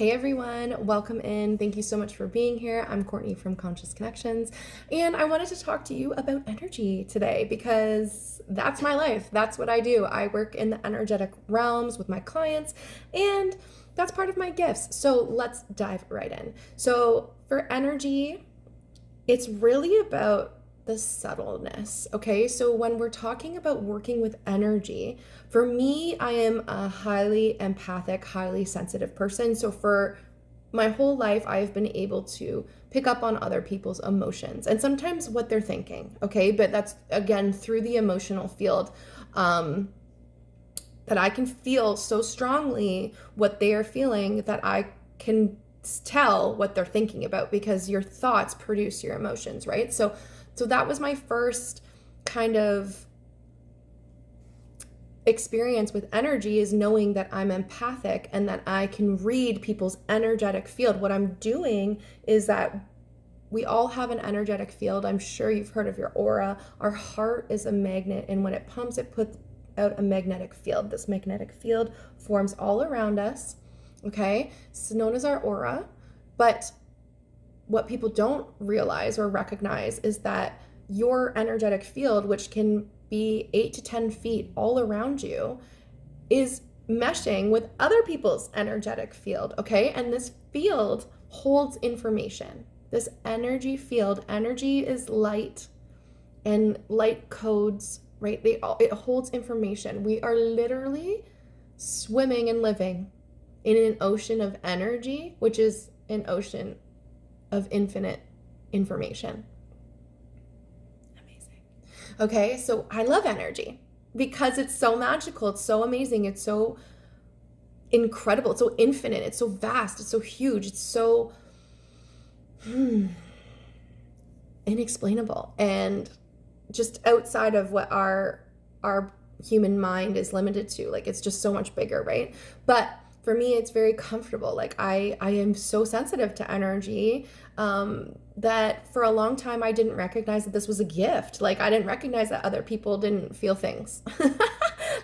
Hey everyone, welcome in. Thank you so much for being here. I'm Courtney from Conscious Connections, and I wanted to talk to you about energy today because that's my life. That's what I do. I work in the energetic realms with my clients, and that's part of my gifts. So let's dive right in. So, for energy, it's really about the subtleness, okay? So when we're talking about working with energy, for me, I am a highly empathic, highly sensitive person. So for my whole life, I've been able to pick up on other people's emotions and sometimes what they're thinking, okay? But that's, again, through the emotional field, that I can feel so strongly what they are feeling that I can tell what they're thinking about because your thoughts produce your emotions, right? So that was my first kind of experience with energy, is knowing that I'm empathic and that I can read people's energetic field. What I'm doing is that we all have an energetic field. I'm sure you've heard of your aura. Our heart is a magnet, and when it pumps, it puts out a magnetic field. This magnetic field forms all around us, okay? It's known as our aura. But what people don't realize or recognize is that your energetic field, which can be 8 to 10 feet all around you, is meshing with other people's energetic field, okay? And this field holds information. This energy field, energy is light, and light codes, right? It holds information. We are literally swimming and living in an ocean of energy, which is an ocean of infinite information. Amazing. Okay, so I love energy because it's so magical, it's so amazing, it's so incredible, it's so infinite, it's so vast, it's so huge, it's so inexplainable, and just outside of what our human mind is limited to. Like, it's just so much bigger, right? But for me, it's very comfortable. Like, I am so sensitive to energy, that for a long time I didn't recognize that this was a gift. Like, I didn't recognize that other people didn't feel things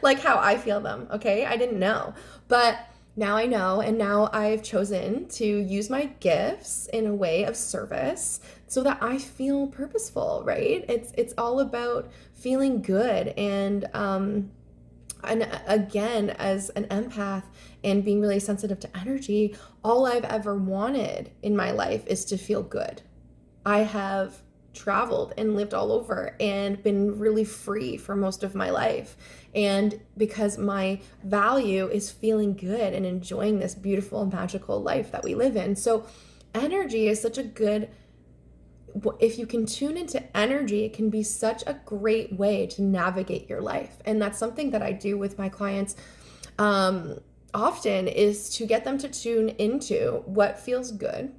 like how I feel them, okay? I didn't know. But now I know, and now I've chosen to use my gifts in a way of service so that I feel purposeful, right? It's all about feeling good, and again, as an empath and being really sensitive to energy, all I've ever wanted in my life is to feel good. I have traveled and lived all over and been really free for most of my life. And because my value is feeling good and enjoying this beautiful, magical life that we live in. So energy is such a good, if you can tune into energy, it can be such a great way to navigate your life. And that's something that I do with my clients often, is to get them to tune into what feels good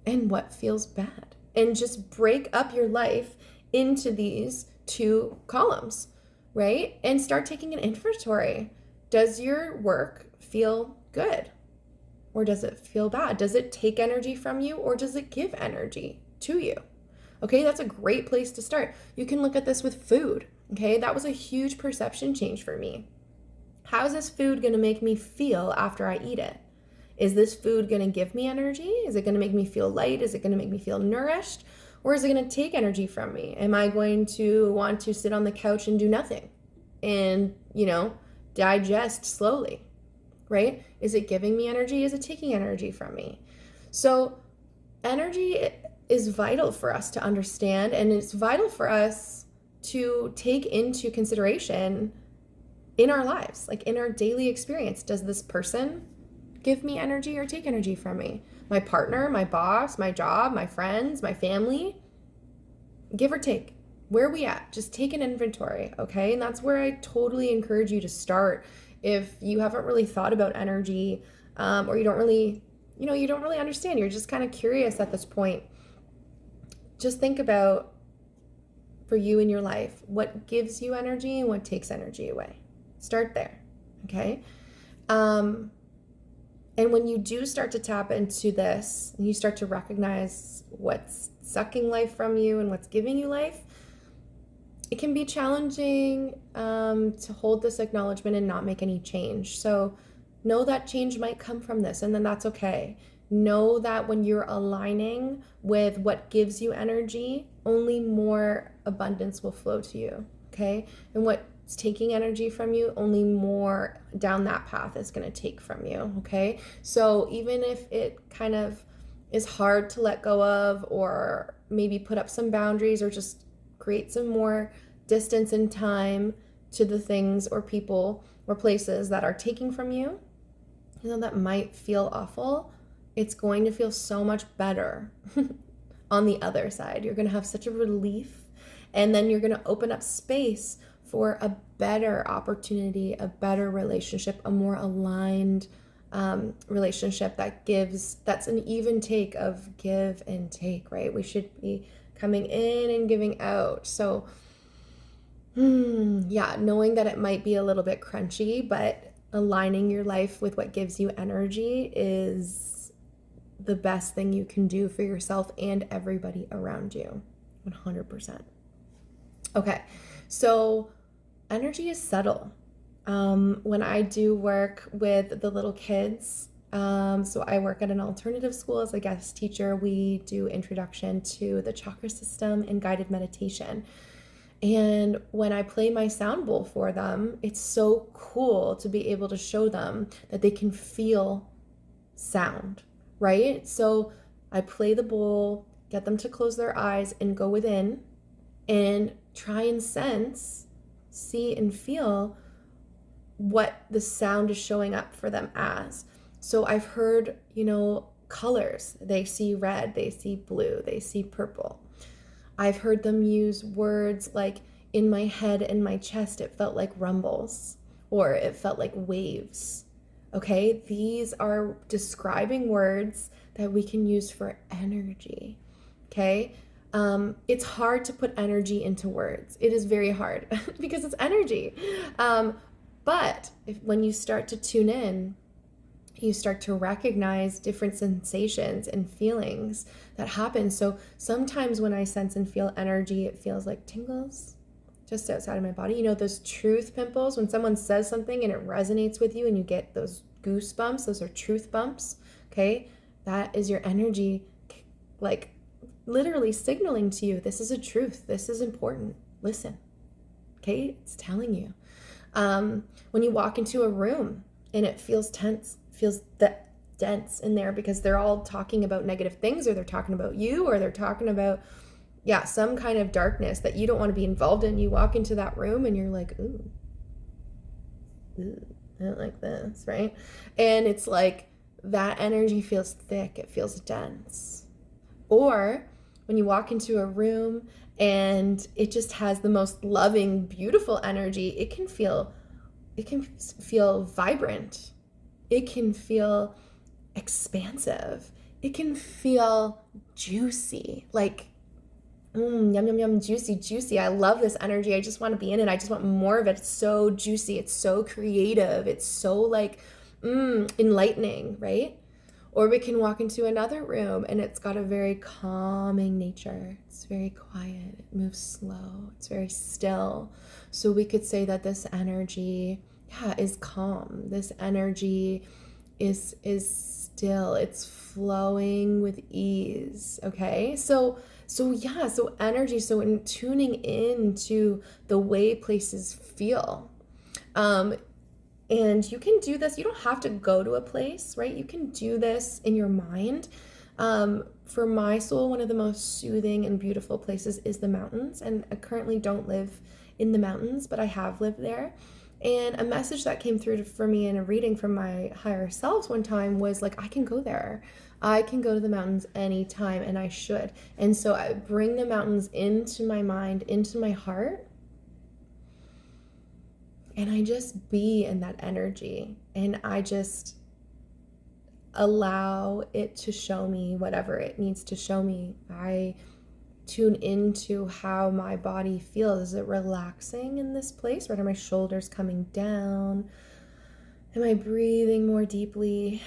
and what feels bad, and just break up your life into these two columns, right? And start taking an inventory. Does your work feel good, or does it feel bad? Does it take energy from you, or does it give energy to you? Okay, that's a great place to start. You can look at this with food, okay? That was a huge perception change for me. How is this food gonna make me feel after I eat it? Is this food gonna give me energy? Is it gonna make me feel light? Is it gonna make me feel nourished? Or is it gonna take energy from me? Am I going to want to sit on the couch and do nothing and, digest slowly, right? Is it giving me energy? Is it taking energy from me? So energy is vital for us to understand, and it's vital for us to take into consideration in our lives, like in our daily experience. Does this person give me energy or take energy from me? My partner, my boss, my job, my friends, my family, give or take. Where are we at? Just take an inventory, okay? And that's where I totally encourage you to start if you haven't really thought about energy, or you don't really understand. You're just kind of curious at this point. Just think about, for you in your life, what gives you energy and what takes energy away. Start there, okay? And when you do start to tap into this, and you start to recognize what's sucking life from you and what's giving you life, it can be challenging to hold this acknowledgement and not make any change. So Know that change might come from this, and then that's okay. Know that when you're aligning with what gives you energy, only more abundance will flow to you, okay? And what's taking energy from you, only more down that path is going to take from you, okay? So even if it kind of is hard to let go of, or maybe put up some boundaries, or just create some more distance and time to the things or people or places that are taking from you, that might feel awful, it's going to feel so much better on the other side. You're going to have such a relief, and then you're going to open up space for a better opportunity, a better relationship, a more aligned relationship that's an even take of give and take, right? We should be coming in and giving out. So yeah, knowing that it might be a little bit crunchy, but aligning your life with what gives you energy is the best thing you can do for yourself and everybody around you. 100%. Okay, so energy is subtle. When I do work with the little kids, so I work at an alternative school as a guest teacher. We do introduction to the chakra system and guided meditation. And when I play my sound bowl for them, it's so cool to be able to show them that they can feel sound, right? So I play the bowl, get them to close their eyes and go within and try and sense, see and feel what the sound is showing up for them as. So I've heard, colors. They see red, they see blue, they see purple. I've heard them use words like, in my head and my chest, it felt like rumbles, or it felt like waves. Okay, these are describing words that we can use for energy. Okay, it's hard to put energy into words. It is very hard because it's energy. But when you start to tune in, you start to recognize different sensations and feelings that happen. So sometimes when I sense and feel energy, it feels like tingles just outside of my body. Those truth pimples, when someone says something and it resonates with you and you get those goosebumps, those are truth bumps, okay? That is your energy, like literally signaling to you, this is a truth, this is important, listen, okay? It's telling you. When you walk into a room and it feels tense, feels dense in there because they're all talking about negative things, or they're talking about you, or they're talking about some kind of darkness that you don't want to be involved in. You walk into that room and you're like, ooh, I don't like this, right? And it's like that energy feels thick, it feels dense. Or when you walk into a room and it just has the most loving, beautiful energy, it can feel vibrant. It can feel expansive. It can feel juicy, like yum, yum, yum, juicy. I love this energy. I just want to be in it. I just want more of it. It's so juicy. It's so creative. It's so like enlightening, right? Or we can walk into another room and it's got a very calming nature. It's very quiet. It moves slow. It's very still. So we could say that this energy is calm. This energy is still. It's flowing with ease. Okay? So energy. So in tuning into the way places feel. And you can do this. You don't have to go to a place, right? You can do this in your mind. For my soul, one of the most soothing and beautiful places is the mountains. And I currently don't live in the mountains, but I have lived there. And a message that came through for me in a reading from my higher selves one time was like, I can go there. I can go to the mountains anytime, and I should. And so I bring the mountains into my mind, into my heart. And I just be in that energy, and I just allow it to show me whatever it needs to show me. I tune into how my body feels. Is it relaxing in this place? Right? Are my shoulders coming down? Am I breathing more deeply?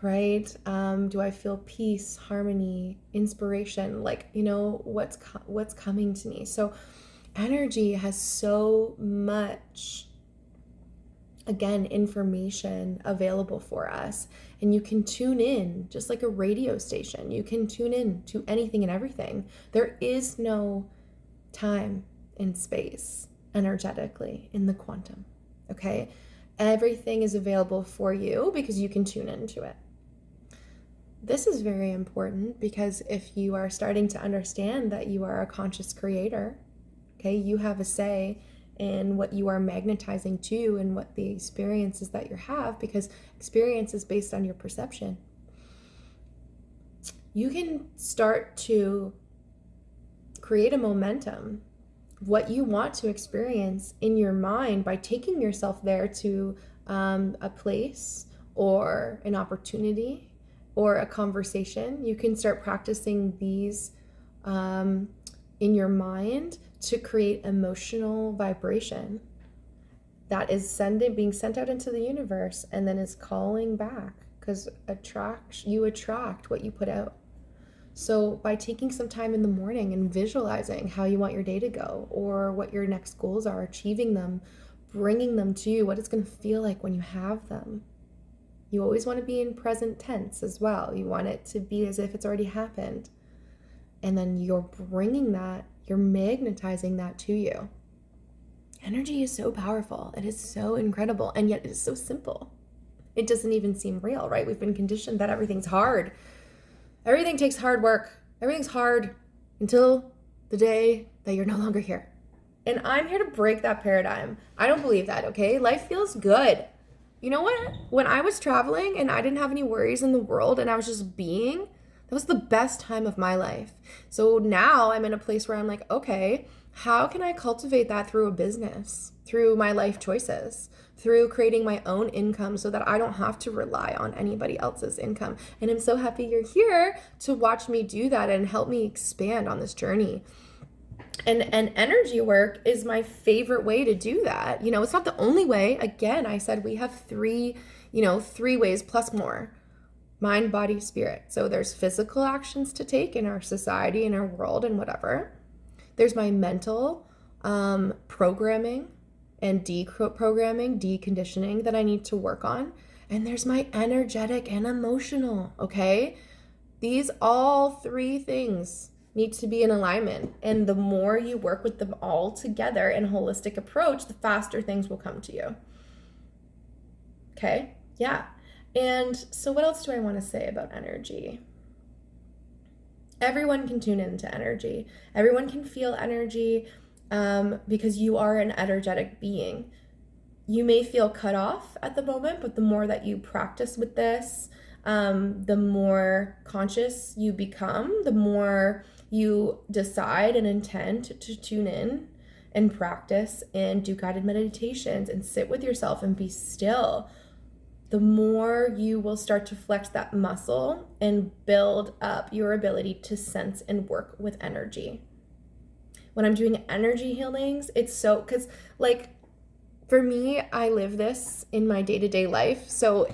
Right? Do I feel peace, harmony, inspiration? Like, what's coming to me? So energy has so much again, information available for us. And you can tune in just like a radio station. You can tune in to anything and everything. There is no time and space energetically in the quantum, okay? Everything is available for you because you can tune into it. This is very important because if you are starting to understand that you are a conscious creator, okay, you have a say in what you are magnetizing to and what the experiences that you have, because experience is based on your perception. You can start to create a momentum of what you want to experience in your mind by taking yourself there to a place or an opportunity or a conversation. You can start practicing these in your mind to create emotional vibration that is being sent out into the universe and then is calling back, because you attract what you put out. So by taking some time in the morning and visualizing how you want your day to go or what your next goals are, achieving them, bringing them to you, what it's going to feel like when you have them. You always want to be in present tense as well. You want it to be as if it's already happened. And then you're bringing that, you're magnetizing that to you. Energy is so powerful. It is so incredible. And yet it is so simple. It doesn't even seem real, right? We've been conditioned that everything's hard. Everything takes hard work. Everything's hard until the day that you're no longer here. And I'm here to break that paradigm. I don't believe that, okay? Life feels good. You know what? When I was traveling and I didn't have any worries in the world and I was just being, that was the best time of my life. So now I'm in a place where I'm like, okay, how can I cultivate that through a business, through my life choices, through creating my own income so that I don't have to rely on anybody else's income? And I'm so happy you're here to watch me do that and help me expand on this journey. And energy work is my favorite way to do that. You know, it's not the only way. Again, I said we have three ways plus more. Mind, body, spirit. So there's physical actions to take in our society, in our world, and whatever. There's my mental programming and deprogramming, deconditioning that I need to work on. And there's my energetic and emotional, okay? These all three things need to be in alignment. And the more you work with them all together in a holistic approach, the faster things will come to you. Okay? Yeah. And so what else do I want to say about energy? Everyone can tune into energy. Everyone can feel energy because you are an energetic being. You may feel cut off at the moment, but the more that you practice with this, the more conscious you become, the more you decide and intend to tune in and practice and do guided meditations and sit with yourself and be still, the more you will start to flex that muscle and build up your ability to sense and work with energy. When I'm doing energy healings, it's so, because like for me, I live this in my day-to-day life. So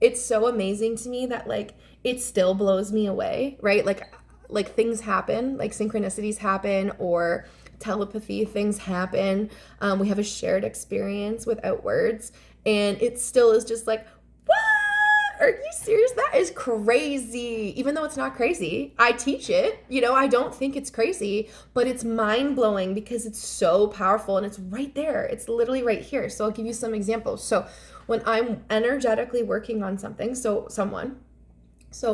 it's so amazing to me that like it still blows me away, right? Like things happen, like synchronicities happen or telepathy things happen. We have a shared experience without words. And it still is just like, what? Are you serious? That is crazy. Even though it's not crazy, I teach it. You know, I don't think it's crazy, but it's mind-blowing because it's so powerful and it's right there. It's literally right here. So I'll give you some examples. So when I'm energetically working on something, so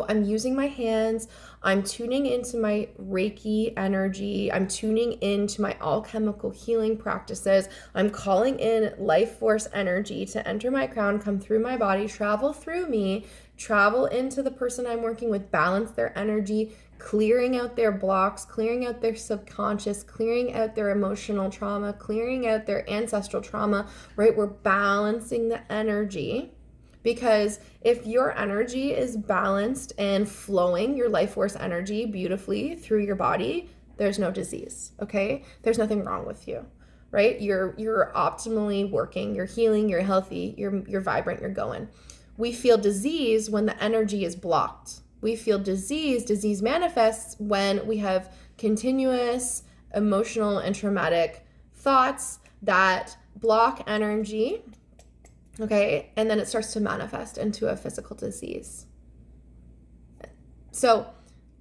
I'm using my hands, I'm tuning into my Reiki energy, I'm tuning into my alchemical healing practices, I'm calling in life force energy to enter my crown, come through my body, travel through me, travel into the person I'm working with, balance their energy, clearing out their blocks, clearing out their subconscious, clearing out their emotional trauma, clearing out their ancestral trauma, right? We're balancing the energy. Because if your energy is balanced and flowing, your life force energy beautifully through your body, there's no disease, okay? There's nothing wrong with you, right? You're optimally working, you're healing, you're healthy, you're vibrant, you're going. We feel disease when the energy is blocked. We feel disease manifests when we have continuous emotional and traumatic thoughts that block energy Okay. And then it starts to manifest into a physical disease. So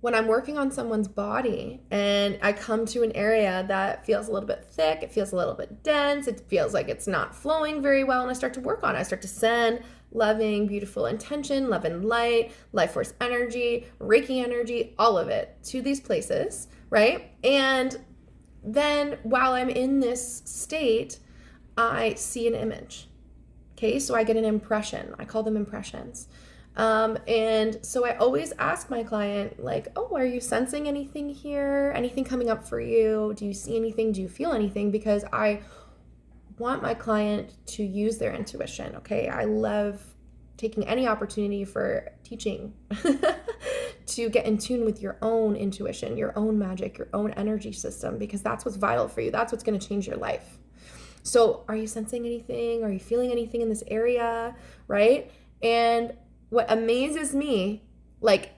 when I'm working on someone's body and I come to an area that feels a little bit thick, it feels a little bit dense, it feels like it's not flowing very well, and I start to work on it. I start to send loving, beautiful intention, love and light, life force energy, Reiki energy, all of it to these places, right? And then while I'm in this state, I see an image. Okay, so I get an impression. I call them impressions. And so I always ask my client, like, oh, are you sensing anything here? Anything coming up for you? Do you see anything? Do you feel anything? Because I want my client to use their intuition, okay? I love taking any opportunity for teaching to get in tune with your own intuition, your own magic, your own energy system, because that's what's vital for you. That's what's going to change your life. So are you sensing anything? Are you feeling anything in this area, right? And what amazes me, like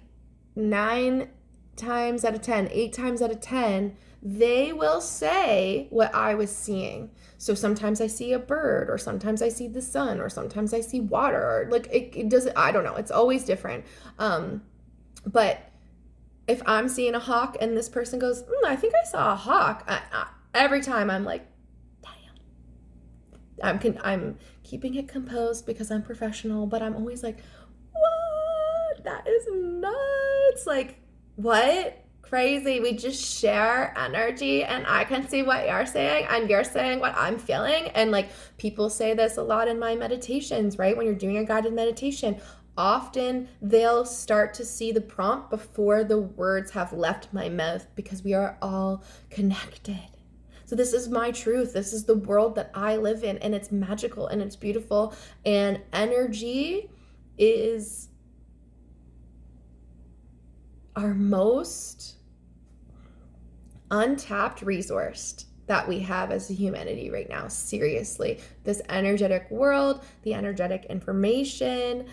9 times out of 10, 8 times out of 10, they will say what I was seeing. So sometimes I see a bird, or sometimes I see the sun, or sometimes I see water, or like it doesn't, I don't know. It's always different. But if I'm seeing a hawk and this person goes, I think I saw a hawk, every time I'm like, I'm keeping it composed because I'm professional, but I'm always like, what? That is nuts. Like, what? Crazy. We just share energy, and I can see what you're saying and you're saying what I'm feeling. And like, people say this a lot in my meditations, right? When you're doing a guided meditation, often they'll start to see the prompt before the words have left my mouth, because we are all connected. So this is my truth. This is the world that I live in, and it's magical and it's beautiful. And energy is our most untapped resource that we have as a humanity right now. Seriously, this energetic world, the energetic information,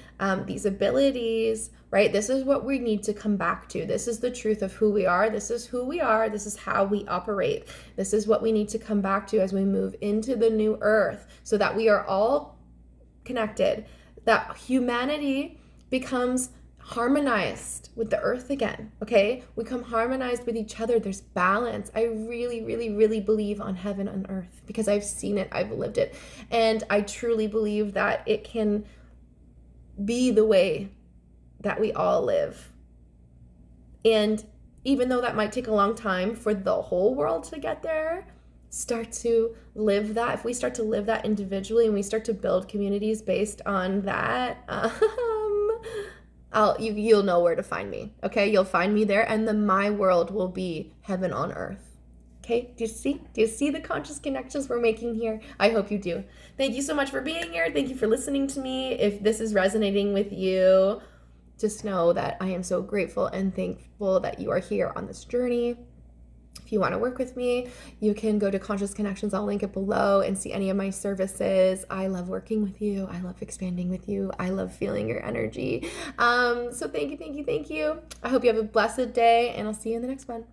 these abilities, right? This is what we need to come back to. This is the truth of who we are. This is who we are. This is how we operate. This is what we need to come back to as we move into the new earth, so that we are all connected, that humanity becomes harmonized with the earth again, okay? We come harmonized with each other. There's balance. I really, really, really believe on heaven on earth, because I've seen it, I've lived it. And I truly believe that it can be the way that we all live. And even though that might take a long time for the whole world to get there, start to live that. If we start to live that individually, and we start to build communities based on that, you'll know where to find me, okay? You'll find me there, and then my world will be heaven on earth, okay? Do you see the conscious connections we're making here? I hope you do. Thank you so much for being here. Thank you for listening to me. If this is resonating with you, just know that I am so grateful and thankful that you are here on this journey. If you want to work with me, you can go to Conscious Connections. I'll link it below and see any of my services. I love working with you. I love expanding with you. I love feeling your energy. So thank you. I hope you have a blessed day, and I'll see you in the next one.